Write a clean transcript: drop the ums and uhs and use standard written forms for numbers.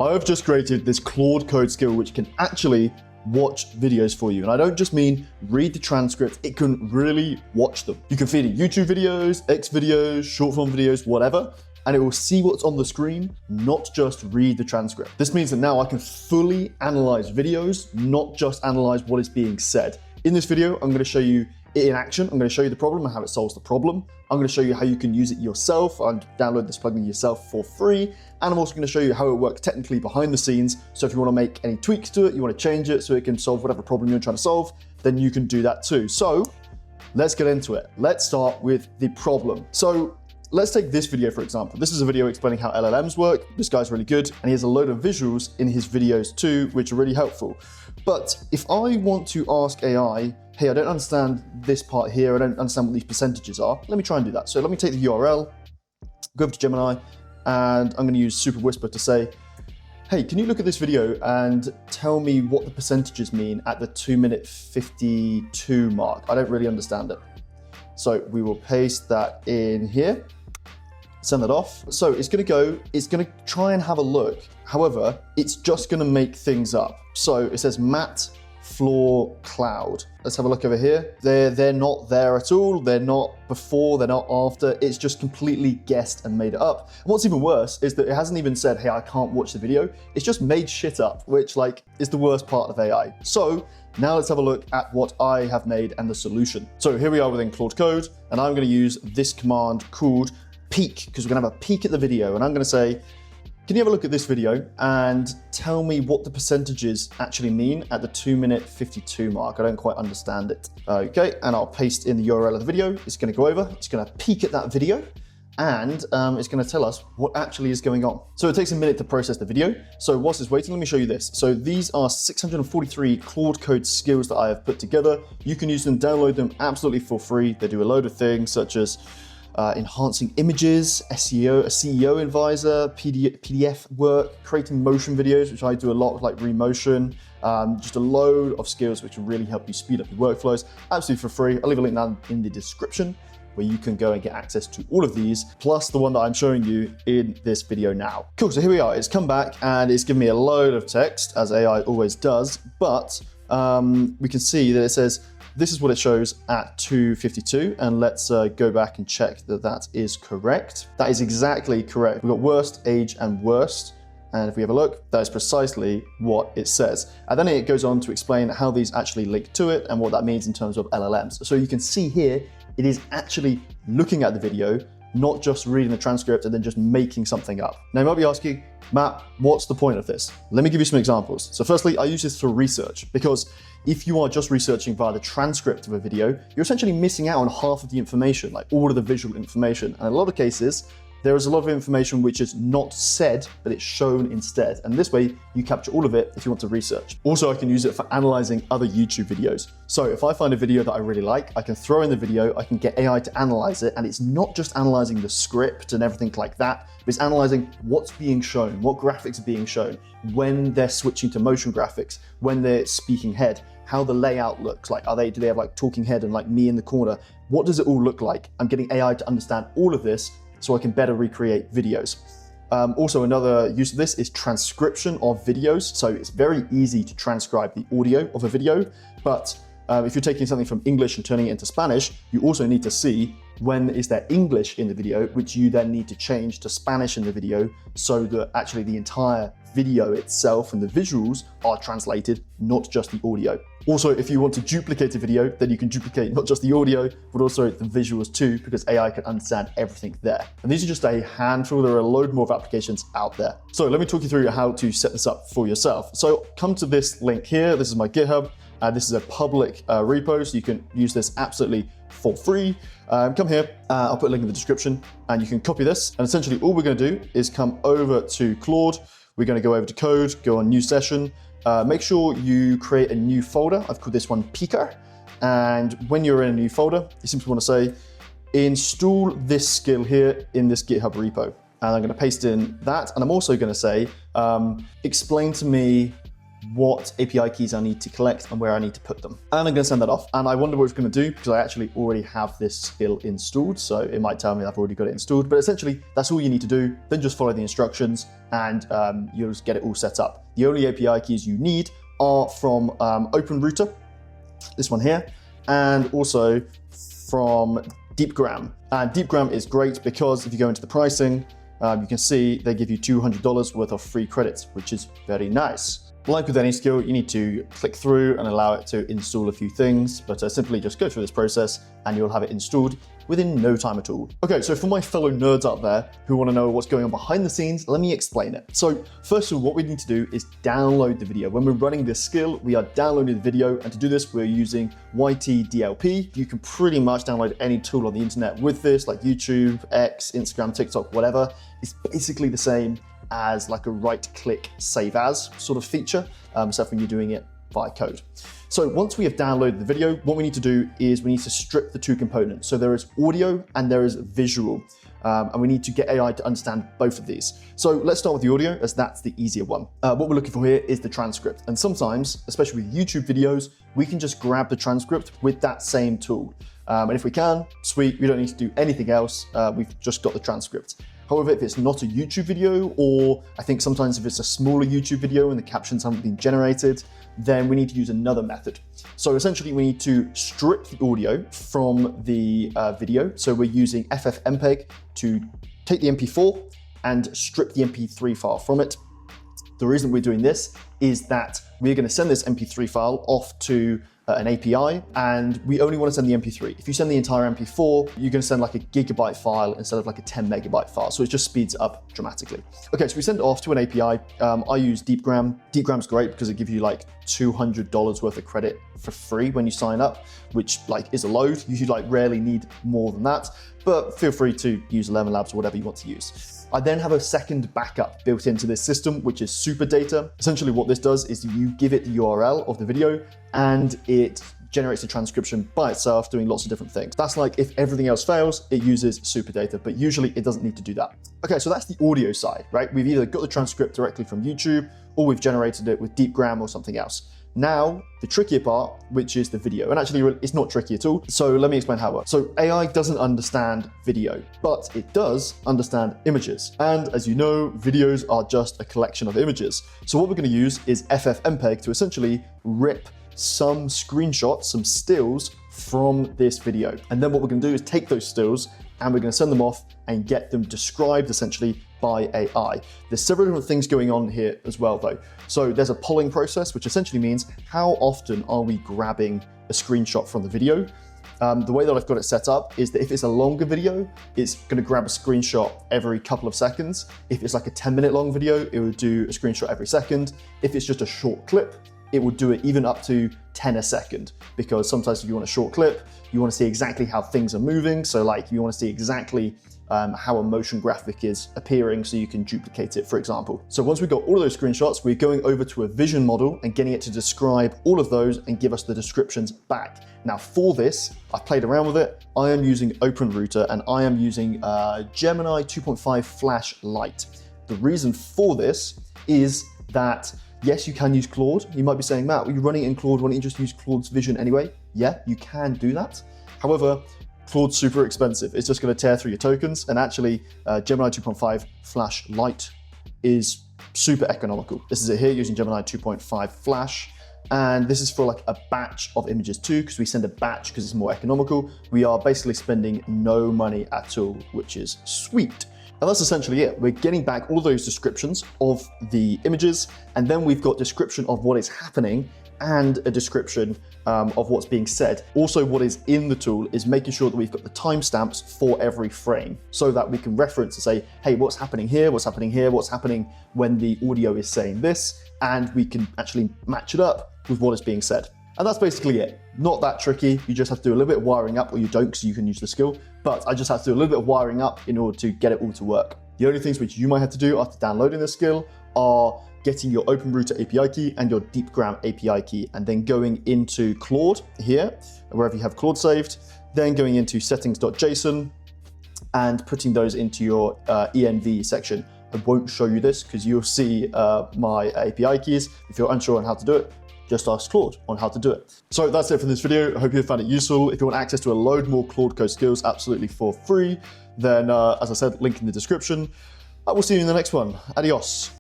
I've just created this Claude Code skill which can actually watch videos for you. And I don't just mean read the transcript, it can really watch them. You can feed it YouTube videos, X videos, short form videos, whatever, and it will see what's on the screen, not just read the transcript. This means that now I can fully analyze videos, not just analyze what is being said. In this video, I'm going to show you it in action. I'm going to show you the problem and how it solves the problem. I'm going to show you how you can use it yourself and download this plugin yourself for free. And I'm also going to show you how it works technically behind the scenes. So if you want to make any tweaks to it, you want to change it so it can solve whatever problem you're trying to solve, then you can do that too. So let's get into it. Let's start with the problem. So let's take this video, for example. This is a video explaining how LLMs work. This guy's really good, and he has a load of visuals in his videos too, which are really helpful. But if I want to ask AI, hey, I don't understand this part here, I don't understand what these percentages are, let me try and do that. So let me take the URL, go over to Gemini, and I'm going to use Super Whisper to say, hey, can you look at this video and tell me what the percentages mean at the 2:52 mark? I don't really understand it. So we will paste that in here, send that off. So it's going to try and have a look. However, it's just going to make things up. So it says matte floor cloud. Let's have a look over here. They're not there at all. They're not before, they're not after. It's just completely guessed and made it up. And what's even worse is that it hasn't even said, hey, I can't watch the video. It's just made shit up, which is the worst part of AI. So now let's have a look at what I have made and the solution. So here we are within Claude Code, and I'm going to use this command called peek, because we're going to have a peek at the video. And I'm going to say, can you have a look at this video and tell me what the percentages actually mean at the 2:52 mark? I don't quite understand it. Okay, and I'll paste in the URL of the video. It's going to go over, it's going to peek at that video, and it's going to tell us what actually is going on. So it takes a minute to process the video. So whilst it's waiting, let me show you this. So these are 643 Claude Code skills that I have put together. You can use them, download them absolutely for free. They do a load of things such as enhancing images, SEO, a CEO advisor, PDF work, creating motion videos, which I do a lot, like remotion, just a load of skills which will really help you speed up your workflows, absolutely for free. I'll leave a link down in the description where you can go and get access to all of these, plus the one that I'm showing you in this video now. Cool, so here we are. It's come back and it's given me a load of text, as AI always does, but we can see that it says, this is what it shows at 2:52, and let's go back and check that that is correct. That is exactly correct. We've got worst, age, and worst, and if we have a look, that is precisely what it says. And then it goes on to explain how these actually link to it and what that means in terms of LLMs. So you can see here, it is actually looking at the video, not just reading the transcript and then just making something up. Now you might be asking, Matt, what's the point of this? Let me give you some examples. So firstly, I use this for research, because if you are just researching via the transcript of a video, you're essentially missing out on half of the information, like all of the visual information. And in a lot of cases, there is a lot of information which is not said, but it's shown instead. And this way, you capture all of it if you want to research. Also, I can use it for analyzing other YouTube videos. So if I find a video that I really like, I can throw in the video, I can get AI to analyze it, and it's not just analyzing the script and everything like that, but it's analyzing what's being shown, what graphics are being shown, when they're switching to motion graphics, when they're speaking head, how the layout looks like. Do they have like talking head and like me in the corner? What does it all look like? I'm getting AI to understand all of this so I can better recreate videos. Also, another use of this is transcription of videos. So it's very easy to transcribe the audio of a video, but if you're taking something from English and turning it into Spanish, you also need to see when is there English in the video, which you then need to change to Spanish in the video so that actually the entire video itself and the visuals are translated, not just the audio. Also, if you want to duplicate a video, then you can duplicate not just the audio, but also the visuals too, because AI can understand everything there. And these are just a handful. There are a load more of applications out there. So let me talk you through how to set this up for yourself. So come to this link here. This is my GitHub. This is a public repo, so you can use this absolutely for free. Come here, I'll put a link in the description, and you can copy this. And essentially all we're going to do is come over to Claude. We're going to go over to code, go on new session. Make sure you create a new folder. I've called this one Peeker. And when you're in a new folder, you simply want to say, install this skill here in this GitHub repo. And I'm going to paste in that. And I'm also going to say, explain to me what API keys I need to collect and where I need to put them. And I'm gonna send that off. And I wonder what it's gonna do because I actually already have this skill installed. So it might tell me I've already got it installed, but essentially that's all you need to do. Then just follow the instructions and you'll just get it all set up. The only API keys you need are from OpenRouter, this one here, and also from Deepgram. And Deepgram is great because if you go into the pricing, you can see they give you $200 worth of free credits, which is very nice. Like with any skill, you need to click through and allow it to install a few things, but simply just go through this process and you'll have it installed within no time at all. Okay, so for my fellow nerds out there who want to know what's going on behind the scenes, let me explain it. So first of all, what we need to do is download the video. When we're running this skill, we are downloading the video, and to do this, we're using YTDLP. You can pretty much download any tool on the internet with this, like YouTube, X, Instagram, TikTok, whatever. It's basically the same as like a right-click save as sort of feature, except when you're doing it via code. So once we have downloaded the video, what we need to do is we need to strip the two components. So there is audio and there is visual, and we need to get AI to understand both of these. So let's start with the audio, as that's the easier one. What we're looking for here is the transcript. And sometimes, especially with YouTube videos, we can just grab the transcript with that same tool. And if we can, sweet, we don't need to do anything else. We've just got the transcript. However, if it's not a YouTube video, or I think sometimes if it's a smaller YouTube video and the captions haven't been generated, then we need to use another method. So essentially we need to strip the audio from the video. So we're using FFmpeg to take the MP4 and strip the MP3 file from it. The reason we're doing this is that we're going to send this MP3 file off to an API, and we only want to send the MP3. If you send the entire MP4, you're going to send like a gigabyte file instead of like a 10 megabyte file. So it just speeds it up dramatically. Okay, so we send it off to an API. I use Deepgram. Deepgram's great because it gives you like $200 worth of credit for free when you sign up, which like is a load. You like rarely need more than that, but feel free to use 11 Labs or whatever you want to use. I then have a second backup built into this system, which is Super Data. Essentially what this does is you give it the URL of the video and it generates a transcription by itself doing lots of different things. That's like if everything else fails, it uses Super Data, but usually it doesn't need to do that. Okay, so that's the audio side, right? We've either got the transcript directly from YouTube or we've generated it with Deepgram or something else. Now, the trickier part, which is the video. And actually, it's not tricky at all. So let me explain how it works. So AI doesn't understand video, but it does understand images. And as you know, videos are just a collection of images. So what we're going to use is FFmpeg to essentially rip some screenshots, some stills from this video. And then what we're going to do is take those stills and we're going to send them off and get them described essentially by AI. There's several different things going on here as well though. So there's a polling process, which essentially means how often are we grabbing a screenshot from the video? The way that I've got it set up is that if it's a longer video, it's going to grab a screenshot every couple of seconds. If it's like a 10-minute long video, it would do a screenshot every second. If it's just a short clip, it will do it even up to 10 a second, because sometimes if you want a short clip, you want to see exactly how things are moving. So like you want to see exactly how a motion graphic is appearing so you can duplicate it, for example. So once we've got all of those screenshots, we're going over to a vision model and getting it to describe all of those and give us the descriptions back. Now for this, I've played around with it. I am using OpenRouter and I am using Gemini 2.5 Flash Lite. The reason for this is that yes, you can use Claude. You might be saying, Matt, were you running it in Claude? Why don't you just use Claude's vision anyway? Yeah, you can do that. However, Claude's super expensive. It's just going to tear through your tokens. And actually, Gemini 2.5 Flash Lite is super economical. This is it here using Gemini 2.5 Flash. And this is for like a batch of images too, because we send a batch because it's more economical. We are basically spending no money at all, which is sweet. And that's essentially it. We're getting back all those descriptions of the images, and then we've got description of what is happening and a description of what's being said. Also, what is in the tool is making sure that we've got the timestamps for every frame so that we can reference and say, hey, what's happening here? What's happening here? What's happening when the audio is saying this? And we can actually match it up with what is being said. And that's basically it. Not that tricky. You just have to do a little bit of wiring up, or you don't because you can use the skill. But I just have to do a little bit of wiring up in order to get it all to work. The only things which you might have to do after downloading the skill are getting your OpenRouter API key and your Deepgram API key, and then going into Claude here, wherever you have Claude saved, then going into settings.json and putting those into your env section I won't show you this because you'll see my API keys. If you're unsure on how to do it, just ask Claude on how to do it. So that's it for this video. I hope you found it useful. If you want access to a load more Claude Code skills absolutely for free, then as I said, link in the description. I will see you in the next one. Adios.